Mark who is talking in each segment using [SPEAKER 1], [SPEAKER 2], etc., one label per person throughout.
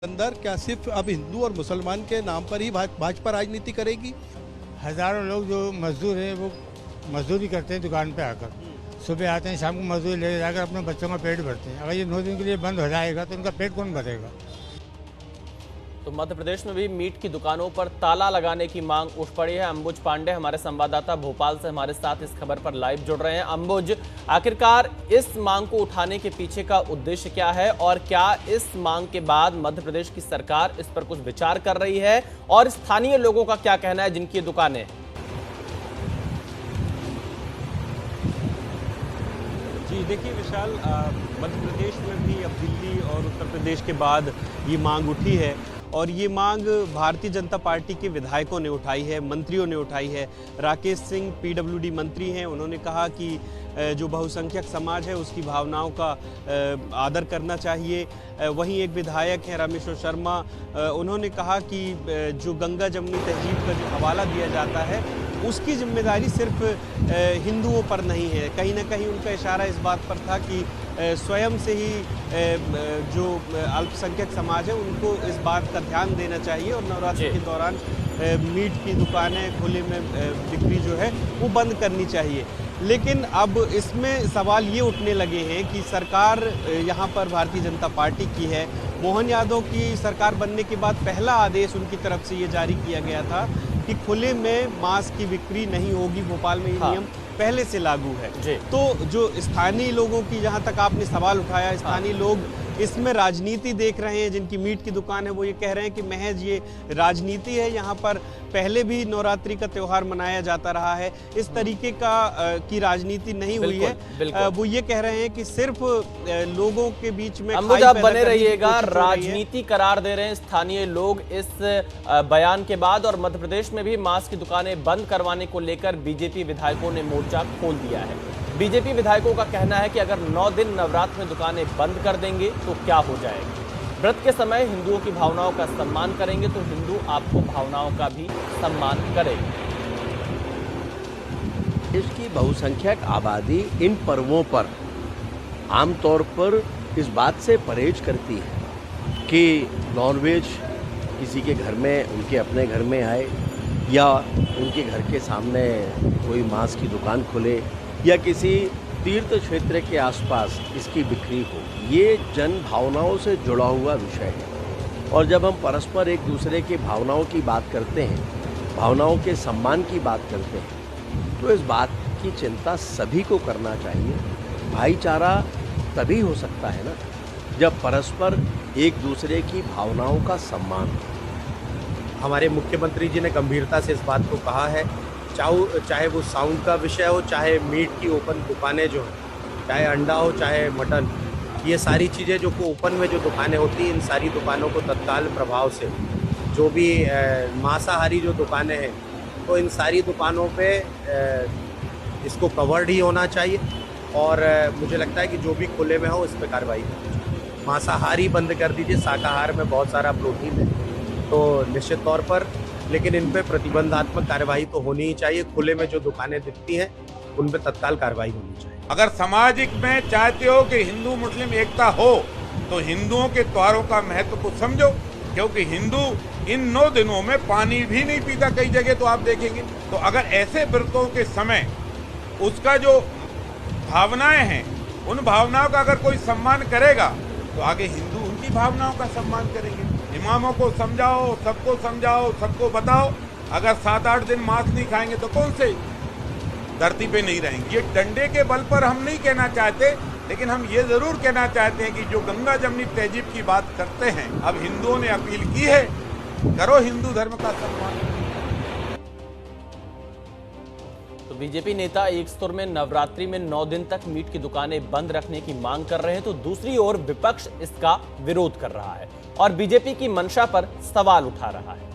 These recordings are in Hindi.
[SPEAKER 1] अंदर क्या सिर्फ अब हिंदू और मुसलमान के नाम पर ही भाजपा राजनीति करेगी?
[SPEAKER 2] हज़ारों लोग जो मजदूर हैं वो मजदूरी करते हैं दुकान पे आकर, सुबह आते हैं शाम को मजदूरी ले जाकर अपने बच्चों का पेट भरते हैं। अगर ये 9 दिन के लिए बंद हो जाएगा तो उनका पेट कौन भरेगा?
[SPEAKER 3] तो मध्य प्रदेश में भी मीट की दुकानों पर ताला लगाने की मांग उठ पड़ी है। अंबुज पांडे हमारे संवाददाता भोपाल से हमारे साथ इस खबर पर लाइव जुड़ रहे हैं। अंबुज, आखिरकार इस मांग को उठाने के पीछे का उद्देश्य क्या है और क्या इस मांग के बाद मध्य प्रदेश की सरकार इस पर कुछ विचार कर रही है और स्थानीय लोगों का क्या कहना है जिनकी ये दुकानें?
[SPEAKER 4] जी देखिए विशाल, मध्य प्रदेश में भी अब दिल्ली और उत्तर प्रदेश के बाद ये मांग उठी है और ये मांग भारतीय जनता पार्टी के विधायकों ने उठाई है, मंत्रियों ने उठाई है। राकेश सिंह पीडब्ल्यूडी मंत्री हैं, उन्होंने कहा कि जो बहुसंख्यक समाज है उसकी भावनाओं का आदर करना चाहिए। वहीं एक विधायक हैं रामेश्वर शर्मा, उन्होंने कहा कि जो गंगा जमुनी तहजीब का जो हवाला दिया जाता है उसकी जिम्मेदारी सिर्फ हिंदुओं पर नहीं है। कहीं ना कहीं उनका इशारा इस बात पर था कि स्वयं से ही जो अल्पसंख्यक समाज है उनको इस बात का ध्यान देना चाहिए और नवरात्रि के दौरान मीट की दुकानें खुले में बिक्री जो है वो बंद करनी चाहिए। लेकिन अब इसमें सवाल ये उठने लगे हैं कि सरकार यहाँ पर भारतीय जनता पार्टी की है। मोहन यादव की सरकार बनने के बाद पहला आदेश उनकी तरफ से ये जारी किया गया था कि खुले में मांस की बिक्री नहीं होगी। भोपाल में ये नियम पहले से लागू है। तो जो स्थानीय लोगों की, जहां तक आपने सवाल उठाया, स्थानीय लोग इसमें राजनीति देख रहे हैं। जिनकी मीट की दुकान है वो ये कह रहे हैं कि महज ये राजनीति है। यहाँ पर पहले भी नवरात्रि का त्यौहार मनाया जाता रहा है, इस तरीके का की राजनीति नहीं हुई है। वो ये कह रहे हैं कि सिर्फ लोगों के बीच में
[SPEAKER 3] अंबुज, आप बने रहिएगा। राजनीति करार दे रहे हैं स्थानीय लोग इस बयान के बाद और मध्य प्रदेश में भी मांस की दुकानें बंद करवाने को लेकर बीजेपी विधायकों ने मोर्चा खोल दिया है। बीजेपी विधायकों का कहना है कि अगर 9 दिन नवरात्र में दुकानें बंद कर देंगे तो क्या हो जाएगा। व्रत के समय हिंदुओं की भावनाओं का सम्मान करेंगे तो हिंदू आपको भावनाओं का भी सम्मान करेंगे।
[SPEAKER 5] देश की बहुसंख्यक आबादी इन पर्वों पर आमतौर पर इस बात से परहेज करती है कि नॉनवेज किसी के घर में, उनके अपने घर में आए या उनके घर के सामने कोई मांस की दुकान खुले या किसी तीर्थ क्षेत्र के आसपास इसकी बिक्री हो। ये जन भावनाओं से जुड़ा हुआ विषय है और जब हम परस्पर एक दूसरे की भावनाओं की बात करते हैं, भावनाओं के सम्मान की बात करते हैं, तो इस बात की चिंता सभी को करना चाहिए। भाईचारा तभी हो सकता है ना जब परस्पर एक दूसरे की भावनाओं का सम्मान हो।
[SPEAKER 6] हमारे मुख्यमंत्री जी ने गंभीरता से इस बात को कहा है, चाहे वो साउंड का विषय हो, चाहे मीट की ओपन दुकानें जो हैं, चाहे अंडा हो, चाहे मटन, ये सारी चीज़ें जो ओपन में जो दुकानें होती हैं, इन सारी दुकानों को तत्काल प्रभाव से, जो भी मांसाहारी जो दुकानें हैं, तो इन सारी दुकानों पे इसको कवर्ड ही होना चाहिए और मुझे लगता है कि जो भी खुले में हो इस पर कार्रवाई करनी चाहिए। मांसाहारी बंद कर दीजिए, शाकाहार में बहुत सारा प्रोटीन है तो निश्चित तौर पर, लेकिन इन पे प्रतिबंधात्मक कार्रवाई तो होनी ही चाहिए। खुले में जो दुकानें दिखती हैं उन पे तत्काल कार्रवाई होनी चाहिए।
[SPEAKER 7] अगर सामाजिक में चाहते हो कि हिंदू मुस्लिम एकता हो तो हिंदुओं के त्योहारों का महत्व को समझो, क्योंकि हिंदू इन 9 दिनों में पानी भी नहीं पीता कई जगह तो आप देखेंगे। तो अगर ऐसे व्रतों के समय उसका जो भावनाएं हैं उन भावनाओं का अगर कोई सम्मान करेगा तो आगे हिंदू उनकी भावनाओं का सम्मान करेंगे। इमामों को समझाओ, सबको बताओ, अगर 7-8 दिन मांस नहीं खाएंगे तो कौन से धरती पे नहीं रहेंगे। ये डंडे के बल पर हम नहीं कहना चाहते, लेकिन हम ये जरूर कहना चाहते हैं कि जो गंगा जमुनी तहजीब की बात करते हैं, अब हिंदुओं ने अपील की है, करो हिंदू धर्म का सम्मान।
[SPEAKER 3] तो बीजेपी नेता एक सुर में नवरात्रि में 9 दिन तक मीट की दुकानें बंद रखने की मांग कर रहे हैं तो दूसरी ओर विपक्ष इसका विरोध कर रहा है और बीजेपी की मंशा पर सवाल उठा रहा है।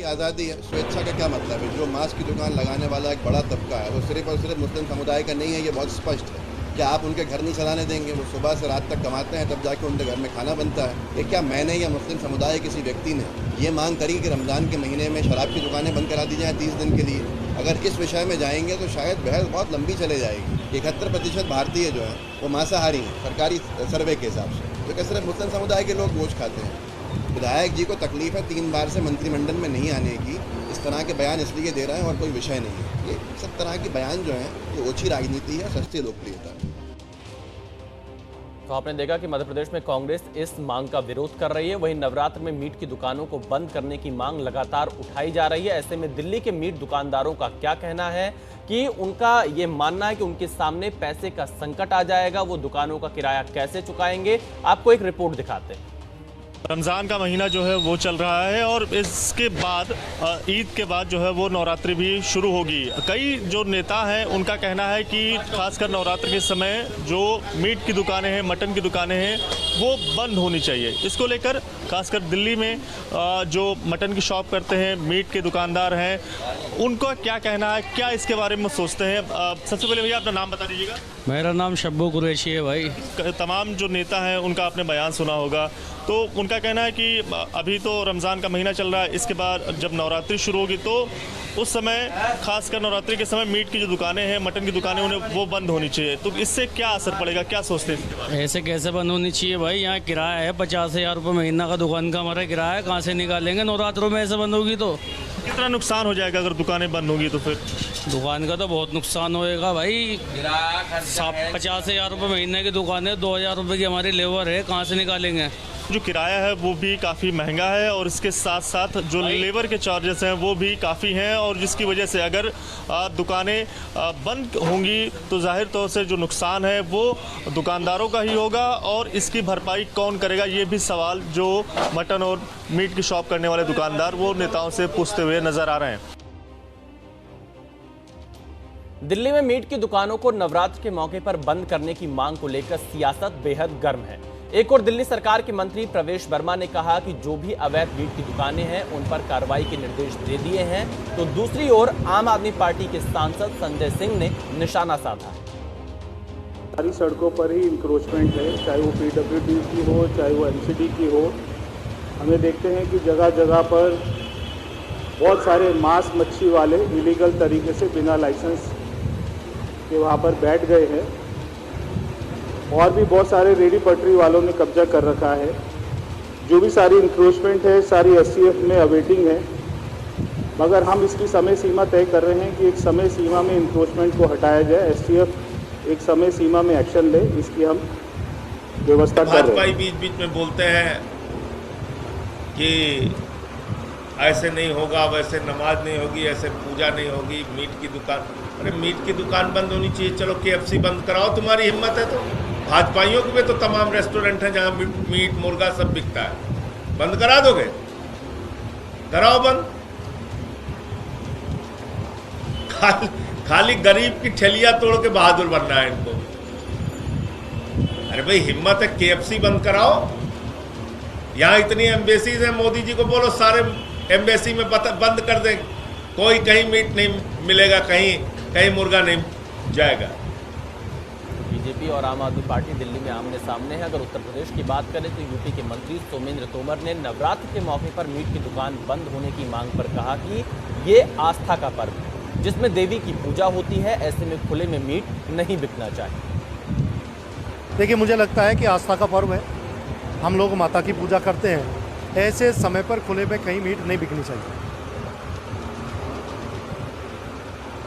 [SPEAKER 8] आज़ादी स्वेच्छा का क्या मतलब है? जो मांस की दुकान लगाने वाला एक बड़ा तबका है वो सिर्फ और सिर्फ मुस्लिम समुदाय का नहीं है, ये बहुत स्पष्ट है। क्या आप उनके घर नहीं चलाने देंगे? वो सुबह से रात तक कमाते हैं, तब जाके उनके घर में खाना बनता है। ये क्या मैंने या मुस्लिम समुदाय किसी व्यक्ति ने ये मांग करी कि रमज़ान के महीने में शराब की दुकानें बंद करा दी जाएँ 30 दिन के लिए? अगर इस विषय में जाएंगे तो शायद बहस बहुत लंबी चले जाएगी। 71% भारतीय जो है वो मांसाहारी हैं सरकारी सर्वे के हिसाब से, तो क्या सिर्फ मुस्लिम समुदाय के लोग गोश्त खाते हैं? विधायक जी को तकलीफ है 3 बार से मंत्रिमंडल में नहीं आने की। इस तरह के बयान इसलिए दे रहे हैं और कोई विषय नहीं है। ये सब तरह के बयान जो हैं ये ओछी राजनीति है, सस्ती लोकप्रियता है।
[SPEAKER 3] तो आपने देखा कि मध्य प्रदेश में कांग्रेस इस मांग का विरोध कर रही है, वहीं नवरात्र में मीट की दुकानों को बंद करने की मांग लगातार उठाई जा रही है। ऐसे में दिल्ली के मीट दुकानदारों का क्या कहना है कि उनका ये मानना है कि उनके सामने पैसे का संकट आ जाएगा, वो दुकानों का किराया कैसे चुकाएंगे। आपको एक रिपोर्ट दिखाते हैं।
[SPEAKER 9] रमज़ान का महीना जो है वो चल रहा है और इसके बाद ईद के बाद जो है वो नवरात्रि भी शुरू होगी। कई जो नेता हैं उनका कहना है कि खासकर नवरात्र के समय जो मीट की दुकानें हैं, मटन की दुकानें हैं, वो बंद होनी चाहिए। इसको लेकर खासकर दिल्ली में जो मटन की शॉप करते हैं, मीट के दुकानदार हैं, उनका क्या कहना है, क्या इसके बारे में सोचते हैं। सबसे पहले भैया अपना नाम बता दीजिएगा।
[SPEAKER 10] मेरा नाम शब्बू कुरैशी है भाई।
[SPEAKER 9] तमाम जो नेता हैं उनका आपने बयान सुना होगा, तो उनका कहना है कि अभी तो रमज़ान का महीना चल रहा है, इसके बाद जब नवरात्रि शुरू होगी तो उस समय खासकर नवरात्रि के समय मीट की जो दुकानें हैं, मटन की दुकानें, उन्हें वो बंद होनी चाहिए। तो इससे क्या असर पड़ेगा, क्या सोचते हैं?
[SPEAKER 10] ऐसे कैसे बंद होनी चाहिए भाई? यहाँ किराया है 50,000 रुपये महीना का दुकान का हमारा किराया है, कहाँ से निकालेंगे नवरात्रों में ऐसे बंद होगी तो?
[SPEAKER 9] कितना नुकसान हो जाएगा अगर दुकानें बंद होगी तो? फिर
[SPEAKER 10] दुकान का तो बहुत नुकसान होएगा भाई। 50,000 रुपये महीने की दुकान है, 2,000 रुपये की हमारी लेबर है, कहाँ से निकालेंगे?
[SPEAKER 9] जो किराया है वो भी काफ़ी महंगा है और इसके साथ साथ जो लेबर के चार्जेस हैं वो भी काफ़ी हैं, और जिसकी वजह से अगर दुकानें बंद होंगी तो जाहिर तौर से जो नुकसान है वो दुकानदारों का ही होगा, और इसकी भरपाई कौन करेगा, ये भी सवाल जो मटन और मीट की शॉप करने वाले दुकानदार वो नेताओं से पूछते हुए नजर आ रहे हैं।
[SPEAKER 3] दिल्ली में मीट की दुकानों को नवरात्र के मौके पर बंद करने की मांग को लेकर सियासत बेहद गर्म है। एक और दिल्ली सरकार के मंत्री प्रवेश वर्मा ने कहा कि जो भी अवैध मीट की दुकानें हैं उन पर कार्रवाई के निर्देश दे दिए हैं, तो दूसरी ओर आम आदमी पार्टी के सांसद संजय सिंह ने निशाना साधा।
[SPEAKER 11] सारी सड़कों पर ही इंक्रोचमेंट है, चाहे वो पीडब्ल्यूडी की हो, चाहे वो एमसीडी की हो। हमें देखते हैं कि जगह जगह पर बहुत सारे मांस मच्छी वाले इलीगल तरीके से बिना लाइसेंस के वहाँ पर बैठ गए हैं, और भी बहुत सारे रेडी पटरी वालों ने कब्जा कर रखा है। जो भी सारी इंक्रोचमेंट है सारी एसटीएफ में अवेटिंग है, मगर हम इसकी समय सीमा तय कर रहे हैं कि एक समय सीमा में इंक्रोचमेंट को हटाया जाए, एसटीएफ एक समय सीमा में एक्शन ले, इसकी हम व्यवस्था कर रहे हैं।
[SPEAKER 7] बीच बीच में बोलते हैं कि ऐसे नहीं होगा, वैसे नमाज नहीं होगी, ऐसे पूजा नहीं होगी, मीट की दुकान। अरे मीट की दुकान बंद होनी चाहिए, चलो KFC बंद कराओ, तुम्हारी हिम्मत है तो। भाजपाइयों के भी तो तमाम रेस्टोरेंट हैं जहाँ मीट मुर्गा सब बिकता है, बंद करा दोगे? कराओ बंद। खाली गरीब की ठेलियां तोड़ के बहादुर बनना है इनको। अरे भाई हिम्मत है, KFC बंद कराओ। यहाँ इतनी एम्बेसीज हैं, मोदी जी को बोलो सारे एम्बेसी में बंद कर दें, कोई कहीं मीट नहीं मिलेगा, कहीं मुर्गा नहीं जाएगा।
[SPEAKER 3] बीजेपी और आम आदमी पार्टी दिल्ली में आमने सामने है। अगर उत्तर प्रदेश की बात करें तो यूपी के मंत्री सोमेंद्र तोमर ने नवरात्र के मौके पर मीट की दुकान बंद होने की मांग पर कहा कि ये आस्था का पर्व है जिसमें देवी की पूजा होती है, ऐसे में खुले में मीट नहीं बिकना चाहिए।
[SPEAKER 12] देखिए, मुझे लगता है कि आस्था का पर्व है, हम लोग माता की पूजा करते हैं, ऐसे समय पर खुले में कहीं मीट नहीं बिकनी चाहिए।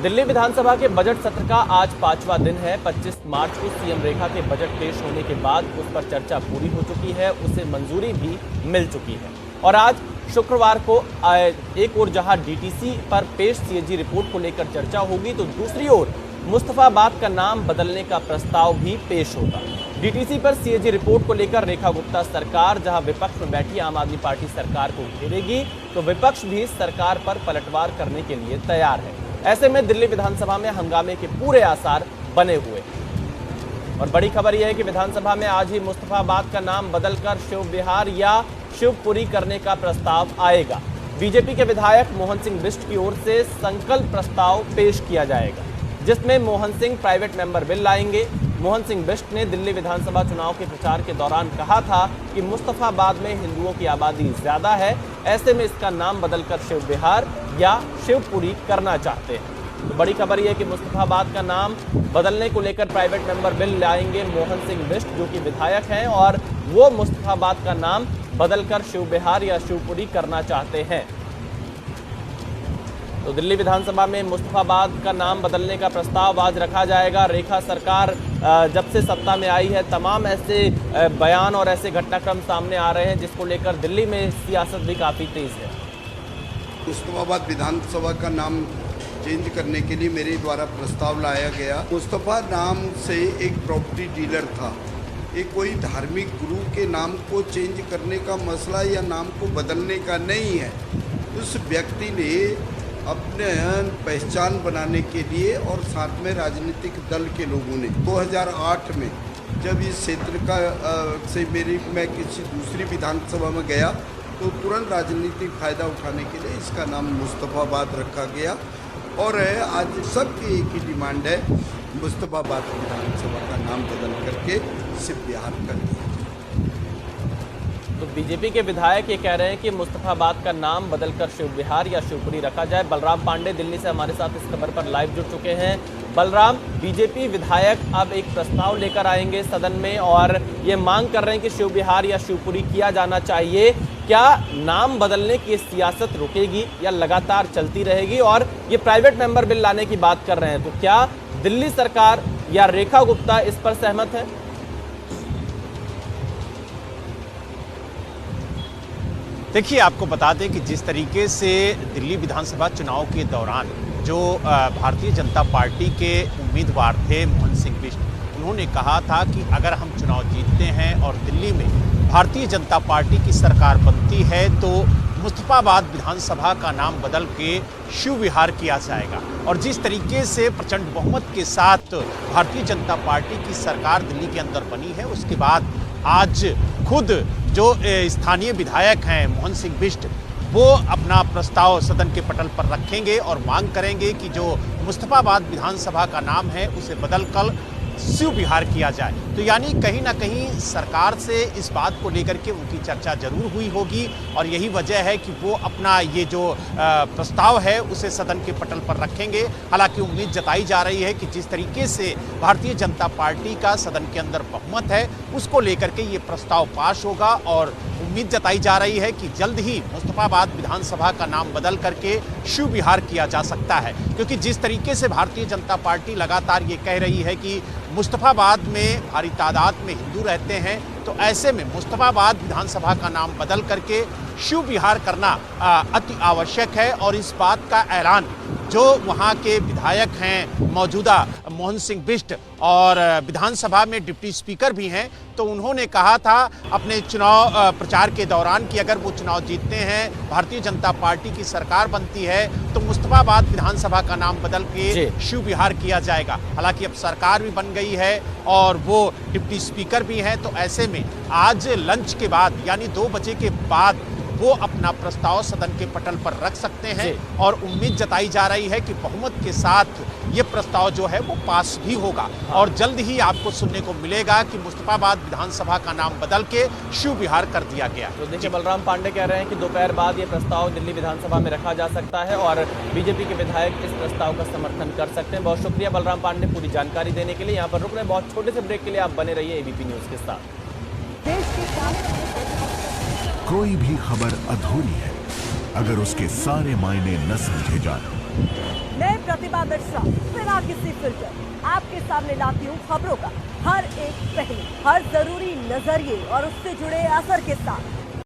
[SPEAKER 3] दिल्ली विधानसभा के बजट सत्र का आज 5वां दिन है। 25 मार्च को सीएम रेखा के बजट पेश होने के बाद उस पर चर्चा पूरी हो चुकी है, उसे मंजूरी भी मिल चुकी है। और आज शुक्रवार को एक ओर जहां डीटीसी पर पेश सीएजी रिपोर्ट को लेकर चर्चा होगी, तो दूसरी ओर मुस्तफाबाद का नाम बदलने का प्रस्ताव भी पेश होगा। डीटीसी पर सीएजी रिपोर्ट को लेकर रेखा गुप्ता सरकार जहां विपक्ष में बैठी आम आदमी पार्टी सरकार को घेरेगी, तो विपक्ष भी सरकार पर पलटवार करने के लिए तैयार है। ऐसे में दिल्ली विधानसभा में हंगामे के पूरे आसार बने हुए हैं। और बड़ी खबर यह है कि विधानसभा में आज ही मुस्तफाबाद का नाम बदलकर शिव विहार या शिवपुरी करने का प्रस्ताव आएगा। बीजेपी के विधायक मोहन सिंह बिष्ट की ओर से संकल्प प्रस्ताव पेश किया जाएगा, जिसमें Mohan Singh private member bill लाएंगे। मोहन सिंह बिष्ट ने दिल्ली विधानसभा चुनाव के प्रचार के दौरान कहा था कि मुस्तफाबाद में हिंदुओं की आबादी ज्यादा है, ऐसे में इसका नाम बदलकर शिव विहार या शिवपुरी करना चाहते हैं। तो बड़ी खबर यह है कि मुस्तफाबाद का नाम बदलने को लेकर प्राइवेट मेंबर बिल लाएंगे मोहन सिंह बिष्ट, जो कि विधायक हैं, और वो मुस्तफाबाद का नाम बदलकर शिव विहार या शिवपुरी करना चाहते हैं। तो दिल्ली विधानसभा में मुस्तफाबाद का नाम बदलने का प्रस्ताव आज रखा जाएगा। रेखा सरकार जब से सत्ता में आई है, तमाम ऐसे बयान और ऐसे घटनाक्रम सामने आ रहे हैं जिसको लेकर दिल्ली में सियासत भी काफ़ी तेज है।
[SPEAKER 13] मुस्तफाबाद विधानसभा का नाम चेंज करने के लिए मेरे द्वारा प्रस्ताव लाया गया। मुस्तफा नाम से एक प्रॉपर्टी डीलर था। ये कोई धार्मिक गुरु के नाम को चेंज करने का मसला या नाम को बदलने का नहीं है। उस व्यक्ति ने अपने पहचान बनाने के लिए और साथ में राजनीतिक दल के लोगों ने 2008 में जब इस क्षेत्र का मैं किसी दूसरी विधानसभा में गया तो तुरंत राजनीतिक फ़ायदा उठाने के लिए इसका नाम मुस्तफाबाद रखा गया। और आज सबकी एक ही डिमांड है, मुस्तफाबाद विधानसभा का नाम बदल करके शिव विहार कर दिया।
[SPEAKER 3] तो बीजेपी के विधायक ये कह रहे हैं कि मुस्तफाबाद का नाम बदलकर शिव विहार या शिवपुरी रखा जाए। बलराम पांडे दिल्ली से हमारे साथ इस खबर पर लाइव जुड़ चुके हैं। बलराम, बीजेपी विधायक अब एक प्रस्ताव लेकर आएंगे सदन में और ये मांग कर रहे हैं कि शिव विहार या शिवपुरी किया जाना चाहिए। क्या नाम बदलने की सियासत रुकेगी या लगातार चलती रहेगी? और ये प्राइवेट मेंबर बिल लाने की बात कर रहे हैं, तो क्या दिल्ली सरकार या रेखा गुप्ता इस पर सहमत है?
[SPEAKER 4] देखिए, आपको बता दें कि जिस तरीके से दिल्ली विधानसभा चुनाव के दौरान जो भारतीय जनता पार्टी के उम्मीदवार थे मोहन सिंह बिष्ट, उन्होंने कहा था कि अगर हम चुनाव जीतते हैं और दिल्ली में भारतीय जनता पार्टी की सरकार बनती है तो मुस्तफाबाद विधानसभा का नाम बदल के शिव विहार किया जाएगा। और जिस तरीके से प्रचंड बहुमत के साथ भारतीय जनता पार्टी की सरकार दिल्ली के अंदर बनी है, उसके बाद आज खुद जो स्थानीय विधायक हैं मोहन सिंह बिष्ट, वो अपना प्रस्ताव सदन के पटल पर रखेंगे और मांग करेंगे कि जो मुस्तफाबाद विधानसभा का नाम है उसे बदलकर शिव विहार किया जाए। तो यानी कहीं ना कहीं सरकार से इस बात को लेकर के उनकी चर्चा जरूर हुई होगी और यही वजह है कि वो अपना ये जो प्रस्ताव है उसे सदन के पटल पर रखेंगे। हालांकि उम्मीद जताई जा रही है कि जिस तरीके से भारतीय जनता पार्टी का सदन के अंदर बहुमत है उसको लेकर के ये प्रस्ताव पास होगा और उम्मीद जताई जा रही है कि जल्द ही मुस्तफाबाद विधानसभा का नाम बदल करके शिव विहार किया जा सकता है। क्योंकि जिस तरीके से भारतीय जनता पार्टी लगातार ये कह रही है कि मुस्तफाबाद में भारी तादाद में हिंदू रहते हैं, तो ऐसे में मुस्तफाबाद विधानसभा का नाम बदल करके शिव विहार करना अति आवश्यक है। और इस बात का ऐलान जो वहाँ के विधायक हैं मौजूदा मोहन सिंह बिष्ट और विधानसभा में डिप्टी स्पीकर भी हैं, तो उन्होंने कहा था अपने चुनाव प्रचार के दौरान कि अगर वो चुनाव जीतते हैं, भारतीय जनता पार्टी की सरकार बनती है, तो मुस्तफाबाद विधानसभा का नाम बदल के शिव विहार किया जाएगा। हालांकि अब सरकार भी बन गई है और वो डिप्टी स्पीकर भी हैं, तो ऐसे में आज लंच के बाद यानी 2 बजे के बाद वो अपना प्रस्ताव सदन के पटल पर रख सकते हैं और उम्मीद जताई जा रही है कि बहुमत के साथ ये प्रस्ताव जो है वो पास भी होगा और जल्द ही आपको सुनने को मिलेगा कि मुस्तफाबाद विधानसभा का नाम बदल के शिव विहार कर दिया गया।
[SPEAKER 3] तो देखिए, बलराम पांडे कह रहे हैं कि दोपहर बाद ये प्रस्ताव दिल्ली विधानसभा में रखा जा सकता है और बीजेपी के विधायक इस प्रस्ताव का समर्थन कर सकते हैं। बहुत शुक्रिया बलराम पांडे पूरी जानकारी देने के लिए। यहाँ पर रुक रहे बहुत छोटे से ब्रेक के लिए, आप बने रहिए एबीपी न्यूज के साथ।
[SPEAKER 14] कोई भी खबर अधूरी है अगर उसके सारे मायने न समझे जाए।
[SPEAKER 15] मैं प्रतिभा मिश्रा बिना किसी फिल्टर आपके सामने लाती हूँ खबरों का हर एक पहलू, हर जरूरी नजरिए और उससे जुड़े असर के साथ